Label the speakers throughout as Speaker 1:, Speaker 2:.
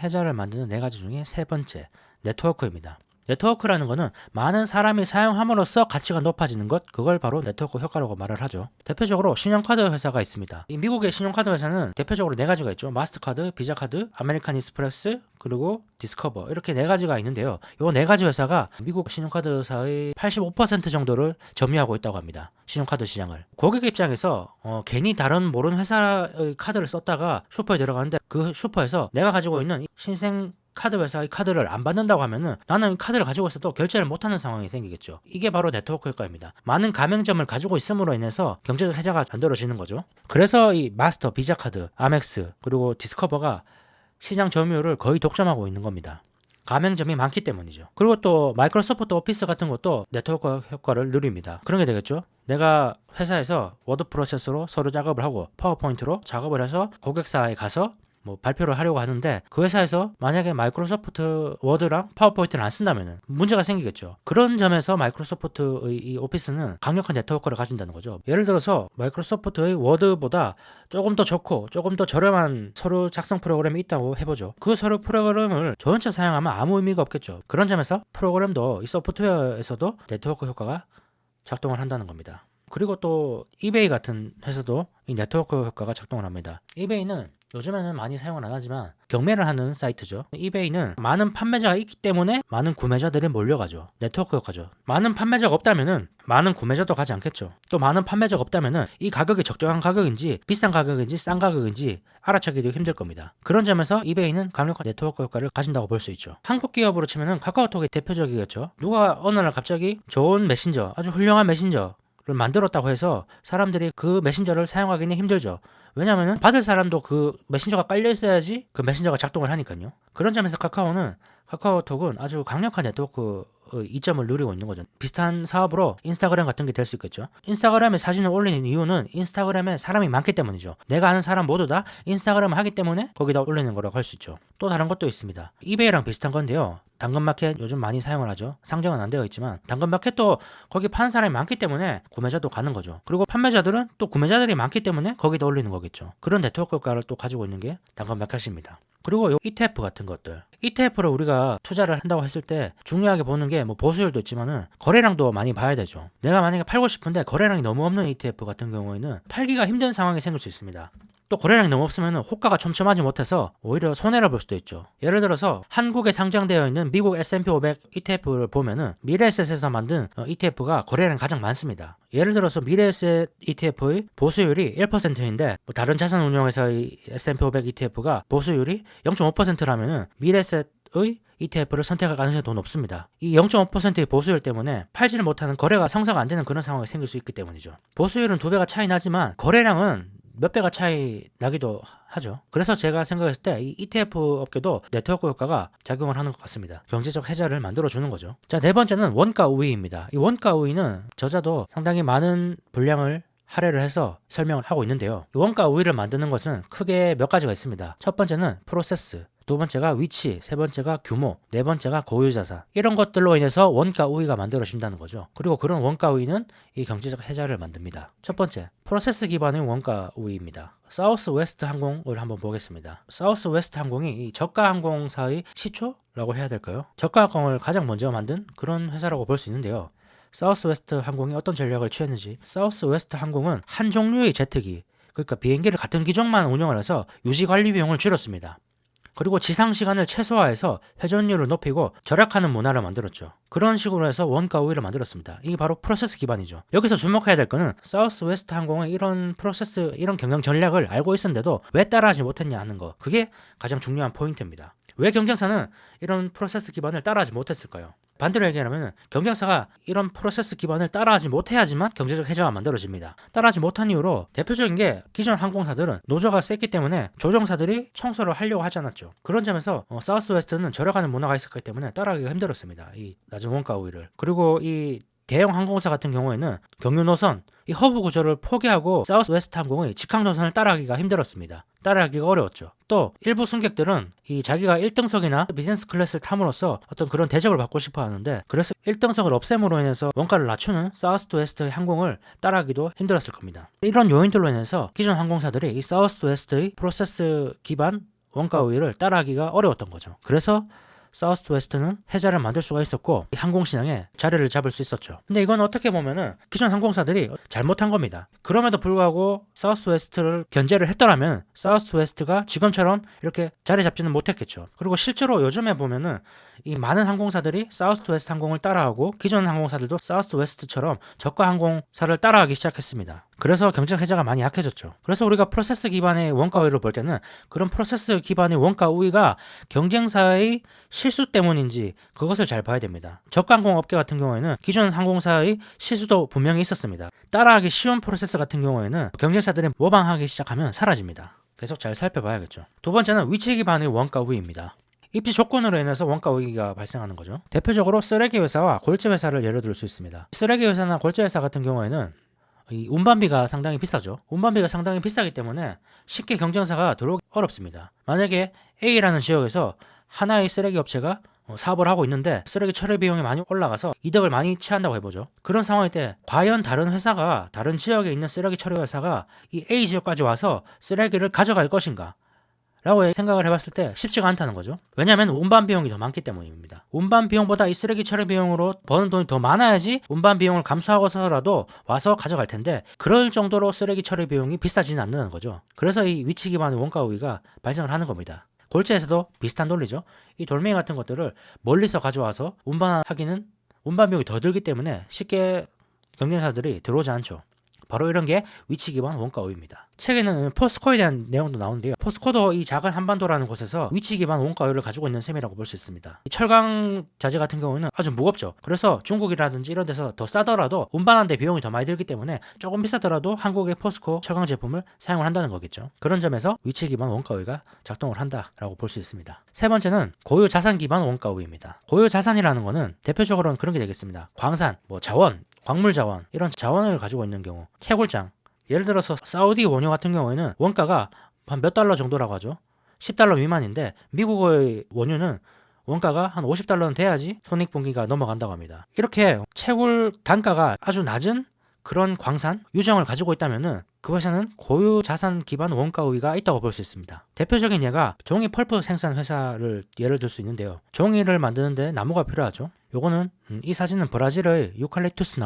Speaker 1: 해자를 만드는 네 가지 중에 세 번째, 네트워크입니다. 네트워크라는 것은 많은 사람이 사용함으로써 가치가 높아지는 것, 그걸 바로 네트워크 효과라고 말을 하죠. 대표적으로 신용카드 회사가 있습니다. 이 미국의 신용카드 회사는 대표적으로 네 가지가 있죠. 마스터카드, 비자카드, 아메리칸 익스프레스, 그리고 디스커버, 이렇게 네 가지가 있는데요. 이 네 가지 회사가 미국 신용카드사의 85% 정도를 점유하고 있다고 합니다. 신용카드 시장을. 고객 입장에서 괜히 다른 모르는 회사의 카드를 썼다가 슈퍼에 들어가는데 그 슈퍼에서 내가 가지고 있는 신생 카드 회사의 카드를 안 받는다고 하면은 나는 카드를 가지고 있어도 결제를 못하는 상황이 생기겠죠. 이게 바로 네트워크 효과입니다. 많은 가맹점을 가지고 있음으로 인해서 경제적 해자가 만들어지는 거죠. 그래서 이 마스터, 비자카드, 아멕스, 그리고 디스커버가 시장 점유율을 거의 독점하고 있는 겁니다. 가맹점이 많기 때문이죠. 그리고 또 마이크로소프트 오피스 같은 것도 네트워크 효과를 누립니다. 그런 게 되겠죠. 내가 회사에서 워드 프로세서로 서류 작업을 하고 파워포인트로 작업을 해서 고객사에 가서 발표를 하려고 하는데 그 회사에서 만약에 마이크로소프트 워드랑 파워포인트를 안 쓴다면 문제가 생기겠죠. 그런 점에서 마이크로소프트의 이 오피스는 강력한 네트워크를 가진다는 거죠. 예를 들어서 마이크로소프트의 워드보다 조금 더 좋고 조금 더 저렴한 서류 작성 프로그램이 있다고 해보죠. 그 서류 프로그램을 전체 사용하면 아무 의미가 없겠죠. 그런 점에서 프로그램도 이 소프트웨어에서도 네트워크 효과가 작동을 한다는 겁니다. 그리고 또 이베이 같은 회사도 이 네트워크 효과가 작동을 합니다. 이베이는 요즘에는 많이 사용을 안 하지만 경매를 하는 사이트죠. 이베이는 많은 판매자가 있기 때문에 많은 구매자들이 몰려가죠. 네트워크 효과죠. 많은 판매자가 없다면은 많은 구매자도 가지 않겠죠. 또 많은 판매자가 없다면은 이 가격이 적정한 가격인지 비싼 가격인지 싼 가격인지 알아차기도 힘들 겁니다. 그런 점에서 이베이는 강력한 네트워크 효과를 가진다고 볼 수 있죠. 한국 기업으로 치면은 카카오톡이 대표적이겠죠. 누가 어느 날 갑자기 좋은 메신저, 아주 훌륭한 메신저 를 만들었다고 해서 사람들이 그 메신저를 사용하기는 힘들죠. 왜냐하면 받을 사람도 그 메신저가 깔려 있어야지 그 메신저가 작동을 하니까요. 그런 점에서 카카오톡은 아주 강력한 네트워크 이점을 누리고 있는 거죠. 비슷한 사업으로 인스타그램 같은 게 될 수 있겠죠. 인스타그램에 사진을 올리는 이유는 인스타그램에 사람이 많기 때문이죠. 내가 아는 사람 모두 다 인스타그램을 하기 때문에 거기다 올리는 거라고 할 수 있죠. 또 다른 것도 있습니다. 이베이랑 비슷한 건데요. 당근마켓 요즘 많이 사용을 하죠. 상장은 안 되어 있지만 당근마켓도 거기 파는 사람이 많기 때문에 구매자도 가는 거죠. 그리고 판매자들은 또 구매자들이 많기 때문에 거기다 올리는 거겠죠. 그런 네트워크 효과를 또 가지고 있는 게 당근마켓입니다. 그리고 ETF 같은 것들. ETF를 우리가 투자를 한다고 했을 때 중요하게 보는 게 보수율도 있지만은 거래량도 많이 봐야 되죠. 내가 만약에 팔고 싶은데 거래량이 너무 없는 ETF 같은 경우에는 팔기가 힘든 상황이 생길 수 있습니다. 또 거래량이 너무 없으면 호가가 촘촘하지 못해서 오히려 손해를 볼 수도 있죠. 예를 들어서 한국에 상장되어 있는 미국 S&P 500 ETF를 보면은 미래에셋에서 만든 ETF가 거래량이 가장 많습니다. 예를 들어서 미래에셋 ETF의 보수율이 1%인데 다른 자산 운용회사의 S&P 500 ETF가 보수율이 0.5%라면은 미래에셋의 ETF를 선택할 가능성이 더 높습니다. 이 0.5%의 보수율 때문에 팔지를 못하는 거래가 성사가 안 되는 그런 상황이 생길 수 있기 때문이죠. 보수율은 2배가 차이 나지만 거래량은 몇 배가 차이 나기도 하죠. 그래서 제가 생각했을 때 이 ETF 업계도 네트워크 효과가 작용을 하는 것 같습니다. 경제적 해자를 만들어주는 거죠. 자, 네 번째는 원가 우위입니다. 이 원가 우위는 저자도 상당히 많은 분량을 할애를 해서 설명을 하고 있는데요. 이 원가 우위를 만드는 것은 크게 몇 가지가 있습니다. 첫 번째는 프로세스, 두 번째가 위치, 세 번째가 규모, 네 번째가 고유자산. 이런 것들로 인해서 원가 우위가 만들어진다는 거죠. 그리고 그런 원가 우위는 이 경제적 해자를 만듭니다. 첫 번째, 프로세스 기반의 원가 우위입니다. 사우스웨스트 항공을 한번 보겠습니다. 사우스웨스트 항공이 이 저가 항공사의 시초라고 해야 될까요? 저가 항공을 가장 먼저 만든 그런 회사라고 볼 수 있는데요. 사우스웨스트 항공이 어떤 전략을 취했는지, 사우스웨스트 항공은 한 종류의 제트기, 그러니까 비행기를 같은 기종만 운영을 해서 유지 관리 비용을 줄였습니다. 그리고 지상 시간을 최소화해서 회전율을 높이고 절약하는 문화를 만들었죠. 그런 식으로 해서 원가 우위를 만들었습니다. 이게 바로 프로세스 기반이죠. 여기서 주목해야 될 거는 사우스웨스트 항공의 이런 프로세스, 이런 경영 전략을 알고 있었는데도 왜 따라하지 못했냐 하는 거. 그게 가장 중요한 포인트입니다. 왜 경쟁사는 이런 프로세스 기반을 따라하지 못했을까요? 반대로 얘기하면 경쟁사가 이런 프로세스 기반을 따라하지 못해야지만 경제적 해자가 만들어집니다. 따라하지 못한 이유로 대표적인 게 기존 항공사들은 노조가 셌기 때문에 조종사들이 청소를 하려고 하지 않았죠. 그런 점에서 사우스웨스트는 절약하는 문화가 있었기 때문에 따라하기가 힘들었습니다. 이 낮은 원가 우위를. 그리고 이 대형 항공사 같은 경우에는 경유 노선, 이 허브 구조를 포기하고 사우스웨스트 항공의 직항 노선을 따라하기가 힘들었습니다. 따라하기가 어려웠죠. 또 일부 승객들은 이 자기가 1등석이나 비즈니스 클래스를 탐으로써 어떤 그런 대접을 받고 싶어 하는데, 그래서 1등석을 없앰으로 인해서 원가를 낮추는 사우스웨스트의 항공을 따라하기도 힘들었을 겁니다. 이런 요인들로 인해서 기존 항공사들이 이 사우스웨스트의 프로세스 기반 원가 우위를 따라하기가 어려웠던 거죠. 그래서 사우스웨스트는 해자를 만들 수가 있었고 항공시장에 자리를 잡을 수 있었죠. 근데 이건 어떻게 보면은 기존 항공사들이 잘못한 겁니다. 그럼에도 불구하고 사우스웨스트를 견제를 했더라면 사우스웨스트가 지금처럼 이렇게 자리 잡지는 못했겠죠. 그리고 실제로 요즘에 보면은 이 많은 항공사들이 사우스웨스트 항공을 따라하고 기존 항공사들도 사우스웨스트처럼 저가 항공사를 따라하기 시작했습니다. 그래서 경쟁 해자가 많이 약해졌죠. 그래서 우리가 프로세스 기반의 원가 우위를 볼 때는 그런 프로세스 기반의 원가 우위가 경쟁사의 실수 때문인지 그것을 잘 봐야 됩니다. 저가 항공업계 같은 경우에는 기존 항공사의 실수도 분명히 있었습니다. 따라하기 쉬운 프로세스 같은 경우에는 경쟁사들이 모방하기 시작하면 사라집니다. 계속 잘 살펴봐야겠죠. 두 번째는 위치 기반의 원가 우위입니다. 입지 조건으로 인해서 원가 우위가 발생하는 거죠. 대표적으로 쓰레기 회사와 골재 회사를 예로 들 수 있습니다. 쓰레기 회사나 골재 회사 같은 경우에는 이 운반비가 상당히 비싸죠. 운반비가 상당히 비싸기 때문에 쉽게 경쟁사가 들어오기 어렵습니다. 만약에 A라는 지역에서 하나의 쓰레기 업체가 사업을 하고 있는데 쓰레기 처리 비용이 많이 올라가서 이득을 많이 취한다고 해보죠. 그런 상황일 때 과연 다른 회사가 다른 지역에 있는 쓰레기 처리 회사가 이 A 지역까지 와서 쓰레기를 가져갈 것인가? 라고 생각을 해봤을 때 쉽지가 않다는 거죠. 왜냐하면 운반 비용이 더 많기 때문입니다. 운반 비용보다 이 쓰레기 처리 비용으로 버는 돈이 더 많아야지 운반 비용을 감수하고서라도 와서 가져갈 텐데 그럴 정도로 쓰레기 처리 비용이 비싸지는 않는다는 거죠. 그래서 이 위치 기반의 원가 우위가 발생을 하는 겁니다. 골재에서도 비슷한 논리죠. 이 돌멩이 같은 것들을 멀리서 가져와서 운반하기는 운반 비용이 더 들기 때문에 쉽게 경쟁사들이 들어오지 않죠. 바로 이런 게 위치 기반 원가 우위입니다. 책에는 포스코에 대한 내용도 나오는데요. 포스코도 이 작은 한반도라는 곳에서 위치 기반 원가 우위를 가지고 있는 셈이라고 볼 수 있습니다. 이 철강 자재 같은 경우는 아주 무겁죠. 그래서 중국이라든지 이런 데서 더 싸더라도 운반하는데 비용이 더 많이 들기 때문에 조금 비싸더라도 한국의 포스코 철강 제품을 사용을 한다는 거겠죠. 그런 점에서 위치 기반 원가 우위가 작동을 한다라고 볼 수 있습니다. 세 번째는 고유 자산 기반 원가 우위입니다. 고유 자산이라는 거는 대표적으로는 그런 게 되겠습니다. 광산, 자원, 광물 자원 이런 자원을 가지고 있는 경우, 채굴장 예를 들어서 사우디 원유 같은 경우에는 원가가 한 몇 달러 정도라고 하죠. 10달러 미만인데 미국의 원유는 원가가 한 50달러는 돼야지 손익분기가 넘어간다고 합니다. 이렇게 채굴 단가가 아주 낮은 그런 광산, 유정을 가지고 있다면은 그 회사는 고유 자산 기반 원가 우위가 있다고 볼 수 있습니다. 대표적인 예가 종이 펄프 생산 회사를 예를 들 수 있는데요. 종이를 만드는데 나무가 필요하죠. 요거는 이 사진은 브라질의 유칼립투스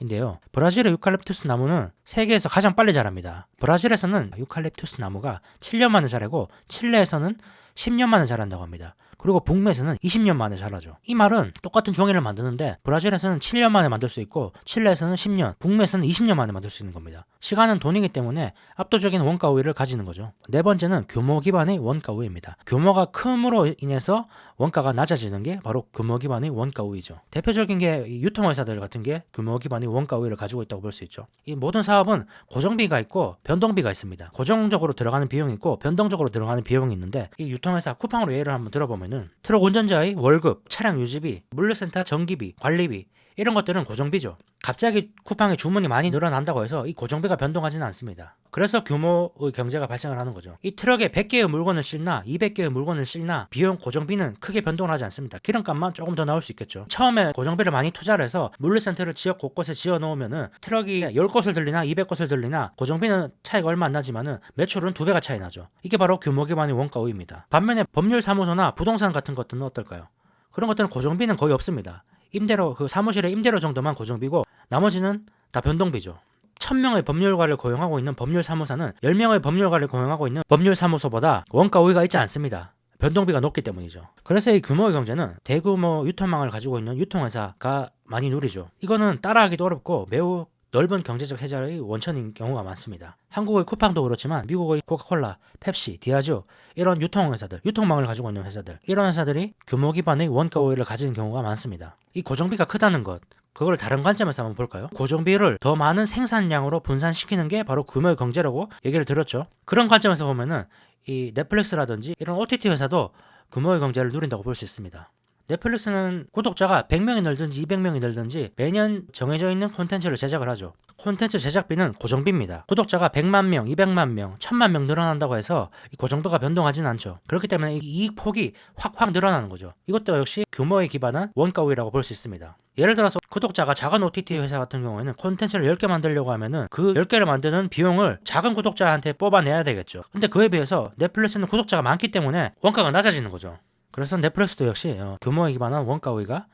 Speaker 1: 나무인데요. 브라질의 유칼립투스 나무는 세계에서 가장 빨리 자랍니다. 브라질에서는 유칼립투스 나무가 7년 만에 자라고 칠레에서는 10년 만에 자란다고 합니다. 그리고 북미에서는 20년 만에 자라죠. 이 말은 똑같은 종이를 만드는데 브라질에서는 7년 만에 만들 수 있고 칠레에서는 10년, 북미에서는 20년 만에 만들 수 있는 겁니다. 시간은 돈이기 때문에 압도적인 원가 우위를 가지는 거죠. 네 번째는 규모 기반의 원가 우위입니다. 규모가 큼으로 인해서 원가가 낮아지는 게 바로 규모 기반의 원가 우위죠. 대표적인 게 유통회사들 같은 게 규모 기반의 원가 우위를 가지고 있다고 볼 수 있죠. 이 모든 사업은 고정비가 있고 변동비가 있습니다. 고정적으로 들어가는 비용이 있고 변동적으로 들어가는 비용이 있는데 이 유통회사 쿠팡으로 예를 한번 들어보면은 트럭 운전자의 월급, 차량 유지비, 물류센터 전기비, 관리비 이런 것들은 고정비죠. 갑자기 쿠팡에 주문이 많이 늘어난다고 해서 이 고정비가 변동하지는 않습니다. 그래서 규모의 경제가 발생을 하는 거죠. 이 트럭에 100개의 물건을 싣나 200개의 물건을 싣나 비용 고정비는 크게 변동을 하지 않습니다. 기름값만 조금 더 나올 수 있겠죠. 처음에 고정비를 많이 투자를 해서 물류센터를 지역 곳곳에 지어 놓으면은 트럭이 10곳을 들리나 200곳을 들리나 고정비는 차이가 얼마 안 나지만은 매출은 2배가 차이 나죠. 이게 바로 규모 기반의 원가 우위입니다. 반면에 법률사무소나 부동산 같은 것들은 어떨까요? 그런 것들은 고정비는 거의 없습니다. 임대료, 그 사무실의 임대료 정도만 고정비고 나머지는 다 변동비죠. 1000명의 법률가를 고용하고 있는 법률사무소는 10명의 법률가를 고용하고 있는 법률사무소보다 원가 우위가 있지 않습니다. 변동비가 높기 때문이죠. 그래서 이 규모의 경제는 대규모 유통망을 가지고 있는 유통회사가 많이 누리죠. 이거는 따라하기도 어렵고 매우 넓은 경제적 해자의 원천인 경우가 많습니다. 한국의 쿠팡도 그렇지만 미국의 코카콜라, 펩시, 디아주 이런 유통회사들, 유통망을 가지고 있는 회사들 이런 회사들이 규모 기반의 원가 우위를 가지는 경우가 많습니다. 이 고정비가 크다는 것 그걸 다른 관점에서 한번 볼까요? 고정비를 더 많은 생산량으로 분산시키는 게 바로 규모의 경제라고 얘기를 드렸죠. 그런 관점에서 보면은 이 넷플릭스라든지 이런 OTT 회사도 규모의 경제를 누린다고 볼 수 있습니다. 넷플릭스는 구독자가 100명이 늘든지 200명이 늘든지 매년 정해져 있는 콘텐츠를 제작을 하죠. 콘텐츠 제작비는 고정비입니다. 구독자가 100만 명, 200만 명, 1000만 명 늘어난다고 해서 이 고정비가 변동하지는 않죠. 그렇기 때문에 이익 폭이 확 늘어나는 거죠. 이것도 역시 규모에 기반한 원가 우위라고 볼 수 있습니다. 예를 들어서 구독자가 작은 OTT 회사 같은 경우에는 콘텐츠를 10개 만들려고 하면은 그 10개를 만드는 비용을 작은 구독자한테 뽑아내야 되겠죠. 근데 그에 비해서 넷플릭스는 구독자가 많기 때문에 원가가 낮아지는 거죠. 그래서 넷플릭스도 역시 규모에 기반한 원가 우위가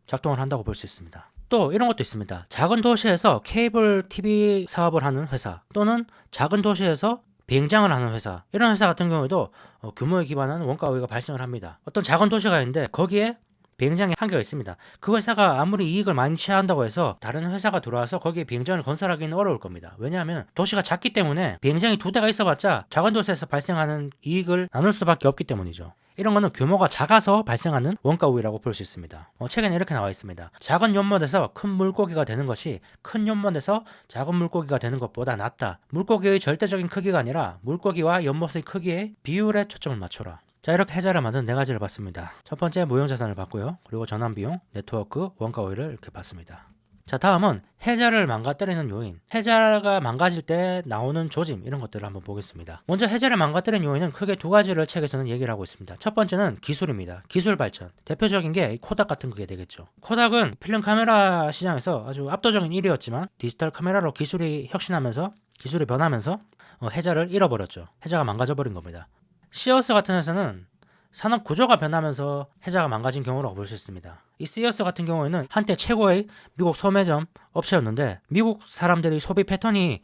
Speaker 1: 작동을 한다고 볼 수 있습니다. 또 이런 것도 있습니다. 작은 도시에서 케이블 TV 사업을 하는 회사 또는 작은 도시에서 비행장을 하는 회사, 이런 회사 같은 경우에도 규모에 기반한 원가 우위가 발생을 합니다. 어떤 작은 도시가 있는데 거기에 비행장에 한계가 있습니다. 그 회사가 아무리 이익을 많이 취한다고 해서 다른 회사가 들어와서 거기에 비행장을 건설하기는 어려울 겁니다. 왜냐하면 도시가 작기 때문에 비행장이 2대가 있어봤자 작은 도시에서 발생하는 이익을 나눌 수밖에 없기 때문이죠. 이런 거는 규모가 작아서 발생하는 원가 우위라고 볼 수 있습니다. 책에는 이렇게 나와 있습니다. 작은 연못에서 큰 물고기가 되는 것이 큰 연못에서 작은 물고기가 되는 것보다 낫다. 물고기의 절대적인 크기가 아니라 물고기와 연못의 크기의 비율에 초점을 맞춰라. 자, 이렇게 해자를 만든 4가지를 봤습니다. 첫 번째 무형자산을 봤고요. 그리고 전환비용, 네트워크, 원가 우위를 이렇게 봤습니다. 자, 다음은 해자를 망가뜨리는 요인, 해자가 망가질 때 나오는 조짐, 이런 것들을 한번 보겠습니다. 먼저 해자를 망가뜨리는 요인은 크게 2가지를 책에서는 얘기를 하고 있습니다. 첫 번째는 기술입니다. 기술 발전. 대표적인 게 코닥 같은 그게 되겠죠. 코닥은 필름 카메라 시장에서 아주 압도적인 1위였지만 디지털 카메라로 기술이 혁신하면서, 기술이 변하면서 해자를 잃어버렸죠. 해자가 망가져버린 겁니다. 시어스 같은 회사는 산업 구조가 변하면서 해자가 망가진 경우라고 볼 수 있습니다. 이 시어스 같은 경우에는 한때 최고의 미국 소매점 업체였는데 미국 사람들의 소비 패턴이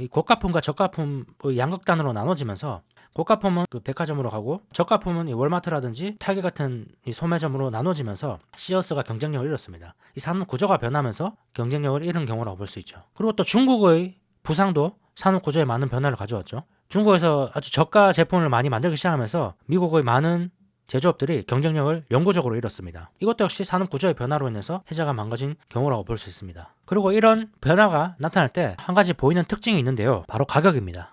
Speaker 1: 이 고가품과 저가품의 양극단으로 나눠지면서 고가품은 그 백화점으로 가고 저가품은 이 월마트라든지 타겟 같은 이 소매점으로 나눠지면서 시어스가 경쟁력을 잃었습니다. 이 산업 구조가 변하면서 경쟁력을 잃은 경우라고 볼 수 있죠. 그리고 또 중국의 부상도 산업 구조에 많은 변화를 가져왔죠. 중국에서 아주 저가 제품을 많이 만들기 시작하면서 미국의 많은 제조업들이 경쟁력을 영구적으로 잃었습니다. 이것도 역시 산업 구조의 변화로 인해서 해자가 망가진 경우라고 볼 수 있습니다. 그리고 이런 변화가 나타날 때 한 가지 보이는 특징이 있는데요. 바로 가격입니다.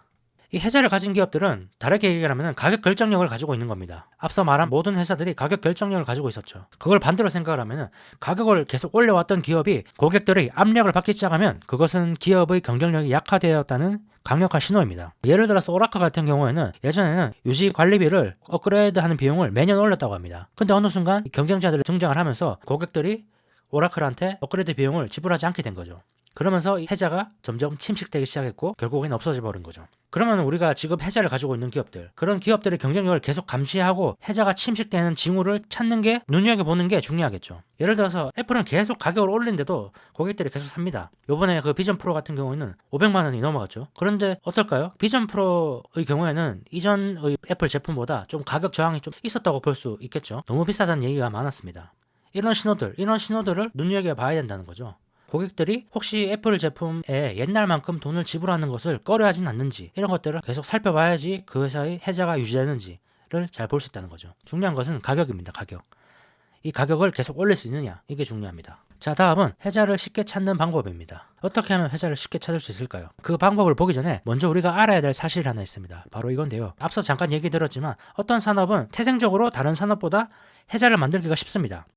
Speaker 1: 이 해자를 가진 기업들은 다르게 얘기하면 가격 결정력을 가지고 있는 겁니다. 앞서 말한 모든 회사들이 가격 결정력을 가지고 있었죠. 그걸 반대로 생각을 하면 가격을 계속 올려왔던 기업이 고객들의 압력을 받기 시작하면 그것은 기업의 경쟁력이 약화되었다는 강력한 신호입니다. 예를 들어서 오라클 같은 경우에는 예전에는 유지 관리비를 업그레이드하는 비용을 매년 올렸다고 합니다. 근데 어느 순간 경쟁자들이 등장을 하면서 고객들이 오라클한테 업그레이드 비용을 지불하지 않게 된 거죠. 그러면서 이 해자가 점점 침식되기 시작했고 결국엔 없어져 버린 거죠. 그러면 우리가 지금 해자를 가지고 있는 기업들, 그런 기업들의 경쟁력을 계속 감시하고 해자가 침식되는 징후를 찾는 게, 눈여겨보는 게 중요하겠죠. 예를 들어서 애플은 계속 가격을 올리는데도 고객들이 계속 삽니다. 요번에 그 비전 프로 같은 경우에는 500만 원이 넘어갔죠. 그런데 어떨까요? 비전 프로의 경우에는 이전의 애플 제품보다 좀 가격 저항이 좀 있었다고 볼 수 있겠죠. 너무 비싸다는 얘기가 많았습니다. 이런 신호들을 눈여겨봐야 된다는 거죠. 고객들이 혹시 애플 제품에 옛날만큼 돈을 지불하는 것을 꺼려하진 않는지, 이런 것들을 계속 살펴봐야지 그 회사의 해자가 유지되는지를 잘 볼 수 있다는 거죠. 중요한 것은 가격입니다. 가격. 이 가격을 계속 올릴 수 있느냐, 이게 중요합니다. 자, 다음은 해자를 쉽게 찾는 방법입니다. 어떻게 하면 해자를 쉽게 찾을 수 있을까요? 그 방법을 보기 전에 먼저 우리가 알아야 될 사실이 하나 있습니다. 바로 이건데요. 앞서 잠깐 얘기 들었지만 어떤 산업은 태생적으로 다른 산업보다 해자를 만들기가 쉽습니다.